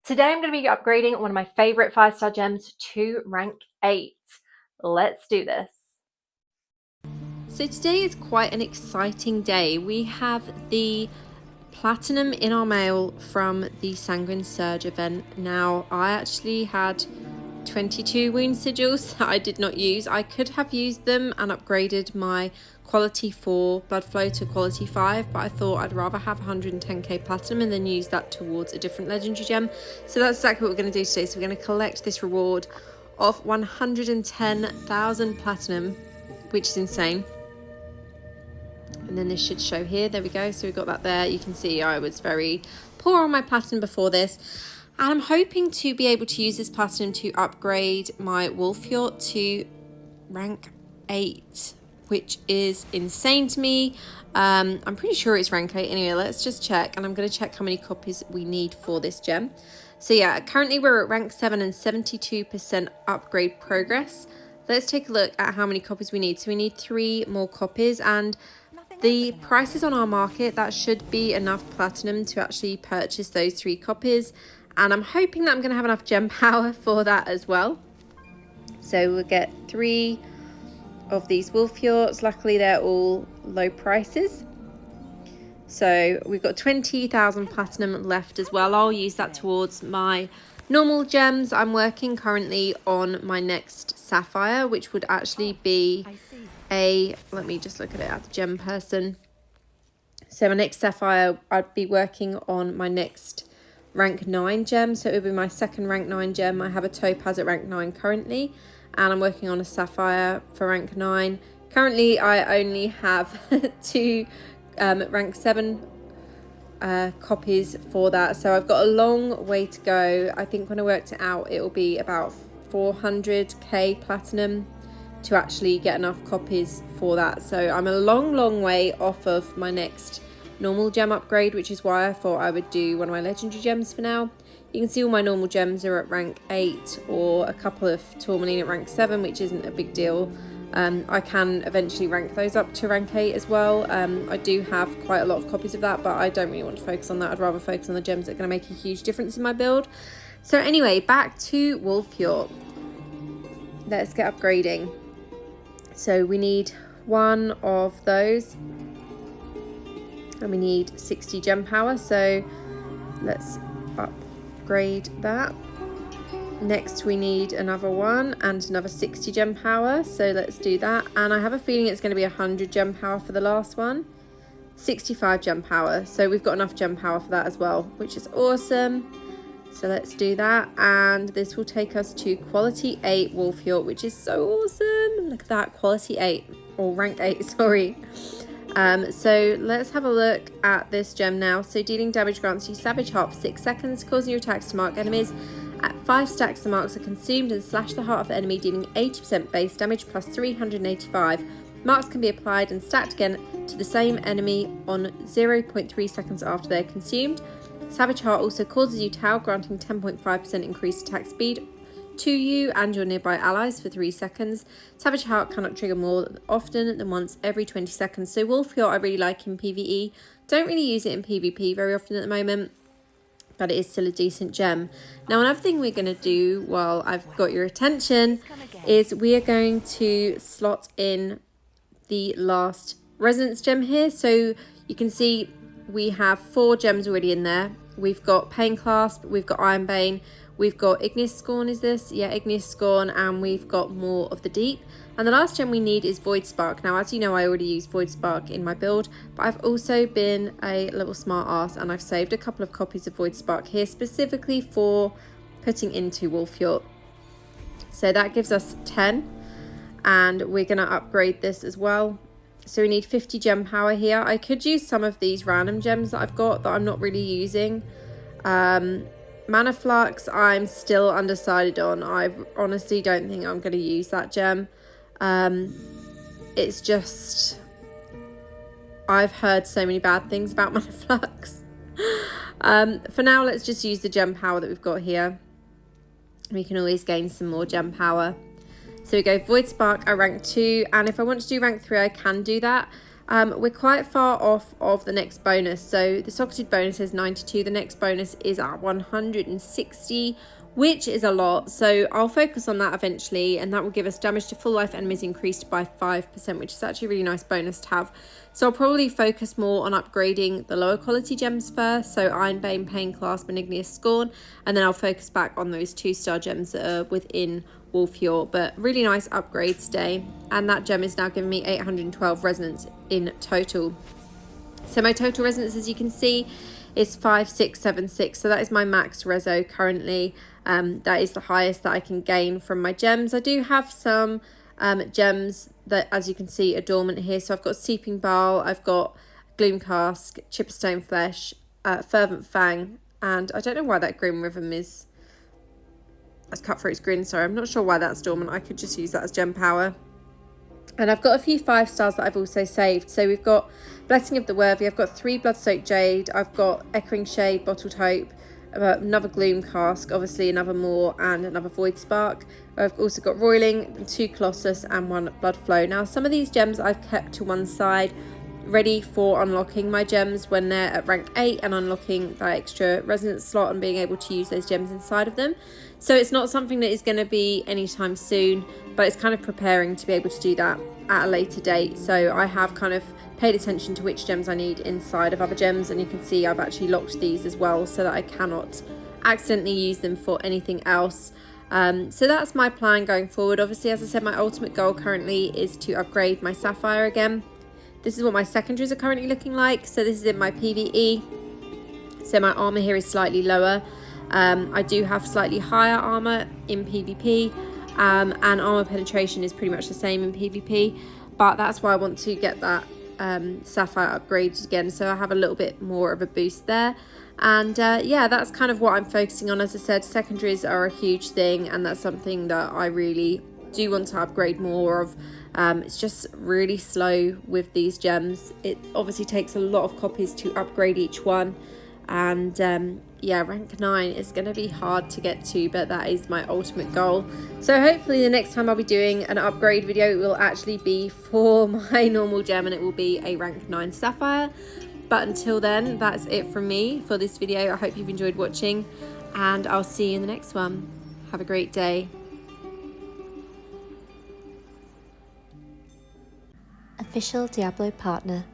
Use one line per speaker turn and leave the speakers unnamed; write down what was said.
Today I'm going to be upgrading one of my favorite 5-star gems to rank 8. Let's do this.
So today is quite an exciting day. We have the platinum in our mail from the Sanguine Surge event. Now, I actually had 22 wound sigils that I did not use. I could have used them and upgraded my quality 4 blood flow to quality 5, but I thought I'd rather have 110k platinum and then use that towards a different legendary gem. So that's exactly what we're going to do today. So we're going to collect this reward of 110,000 platinum, which is insane. And then this should show here. There we go. So we got that there. You can see I was very poor on my platinum before this. And I'm hoping to be able to use this platinum to upgrade my Wulfheort to rank 8, which is insane to me. I'm pretty sure it's rank 8 anyway. Let's just check. And I'm going to check how many copies we need for this gem. So yeah, currently we're at rank 7 and 72% upgrade progress. Let's take a look at how many copies we need. So we need 3 more copies, and the prices on our market, that should be enough platinum to actually purchase those 3 copies. And I'm hoping that I'm going to have enough gem power for that as well. So we'll get 3 of these Wulfheorts. Luckily, they're all low prices. So we've got 20,000 platinum left as well. I'll use that towards my normal gems. I'm working currently on my next sapphire, which would actually be let me just look at it at the gem person. So my next sapphire, I'd be working on my next rank 9 gem. So it would be my second rank 9 gem. I have a topaz at rank 9 currently, and I'm working on a sapphire for rank 9. Currently, I only have 2 rank 7 copies for that. So I've got a long way to go. I think when I worked it out, it will be about 400k platinum to actually get enough copies for that. So I'm a long way off of my next normal gem upgrade, which is why I thought I would do one of my legendary gems for now. You can see all my normal gems are at rank 8 or a couple of tourmaline at rank 7, which isn't a big deal. I can eventually rank those up to rank 8 as well. I do have quite a lot of copies of that, but I don't really want to focus on that. I'd rather focus on the gems that are going to make a huge difference in my build. So anyway, back to Wulfheort. Let's get upgrading. So we need 1 of those, and we need 60 gem power. So let's upgrade that. Next we need another 1 and another 60 gem power. So let's do that. And I have a feeling it's going to be 100 gem power for the last one. 65 gem power. So we've got enough gem power for that as well, which is awesome. So let's do that, and this will take us to quality 8 Wulfheort, which is so awesome. Look at that, quality 8, or rank 8, sorry. So let's have a look at this gem now. So dealing damage grants you Savage Heart for 6 seconds, causing your attacks to mark enemies. At 5 stacks, the marks are consumed and slash the heart of the enemy, dealing 80% base damage plus 385. Marks can be applied and stacked again to the same enemy on 0.3 seconds after they're consumed. Savage Heart also causes you to howl, granting 10.5% increased attack speed to you and your nearby allies for 3 seconds. Savage Heart cannot trigger more often than once every 20 seconds. So Wulfheort I really like in PvE. Don't really use it in PvP very often at the moment, but it is still a decent gem. Now, another thing we're going to do while I've got your attention is we are going to slot in the last resonance gem here. So you can see we have 4 gems already in there. We've got Pain Clasp, we've got Iron Bane, we've got Igneous Scorn, is this? Yeah, Igneous Scorn, and we've got more of the Deep. And the last gem we need is Void Spark. Now, as you know, I already used Void Spark in my build, but I've also been a little smart ass and I've saved a couple of copies of Void Spark here, specifically for putting into Wulfheort. So that gives us 10, and we're going to upgrade this as well. So we need 50 gem power here. I could use some of these random gems that I've got that I'm not really using. Mana Flux, I'm still undecided on. I honestly don't think I'm going to use that gem. It's just, I've heard so many bad things about Mana Flux. For now, let's just use the gem power that we've got here. We can always gain some more gem power. So we go Void Spark at rank 2, and if I want to do rank 3, I can do that. we're quite far off of the next bonus. So the socketed bonus is 92, the next bonus is at 160, which is a lot. So I'll focus on that eventually, and that will give us damage to full life enemies increased by 5%, which is actually a really nice bonus to have. So I'll probably focus more on upgrading the lower quality gems first, so Ironbane, Pain Clasp, and Igneous Scorn, and then I'll focus back on those 2-star gems that are within Wulfheort. But really nice upgrade today, and that gem is now giving me 812 resonance in total. So my total resonance, as you can see, is 5676. So that is my max reso currently. That is the highest that I can gain from my gems. I do have some gems that, as you can see, are dormant here. So I've got Seeping Bile, I've got Gloom Cask, Chipperstone Flesh, Fervent Fang, and I don't know why that Grim Rhythm is as Cutthroat's Grin, sorry, I'm not sure why that's dormant. I could just use that as gem power. And I've got a few 5-stars that I've also saved. So we've got Blessing of the Worthy, I've got 3 Bloodsoaked Jade, I've got Echoing Shade, Bottled Hope, another Gloom Cask, obviously another Moor, and another Void Spark. I've also got Roiling, 2 Colossus, and 1 Blood Flow. Now some of these gems I've kept to one side, ready for unlocking my gems when they're at rank 8 and unlocking that extra resonance slot and being able to use those gems inside of them. So it's not something that is going to be anytime soon, but it's kind of preparing to be able to do that at a later date. So I have kind of paid attention to which gems I need inside of other gems, and you can see I've actually locked these as well so that I cannot accidentally use them for anything else. So that's my plan going forward. Obviously, as I said, my ultimate goal currently is to upgrade my Sapphire again. This is what my secondaries are currently looking like. So this is in my PvE. So my armor here is slightly lower. I do have slightly higher armor in PvP, and armor penetration is pretty much the same in PvP. But that's why I want to get that Sapphire upgraded again, so I have a little bit more of a boost there. And yeah, that's kind of what I'm focusing on. As I said, secondaries are a huge thing, and that's something that I really do want to upgrade more of. It's just really slow with these gems. It obviously takes a lot of copies to upgrade each one, and yeah, rank 9 is going to be hard to get to, but that is my ultimate goal. So hopefully the next time I'll be doing an upgrade video, it will actually be for my normal gem, and it will be a rank 9 Sapphire. But until then, that's it from me for this video. I hope you've enjoyed watching, and I'll see you in the next one. Have a great day.
Official Diablo Partner.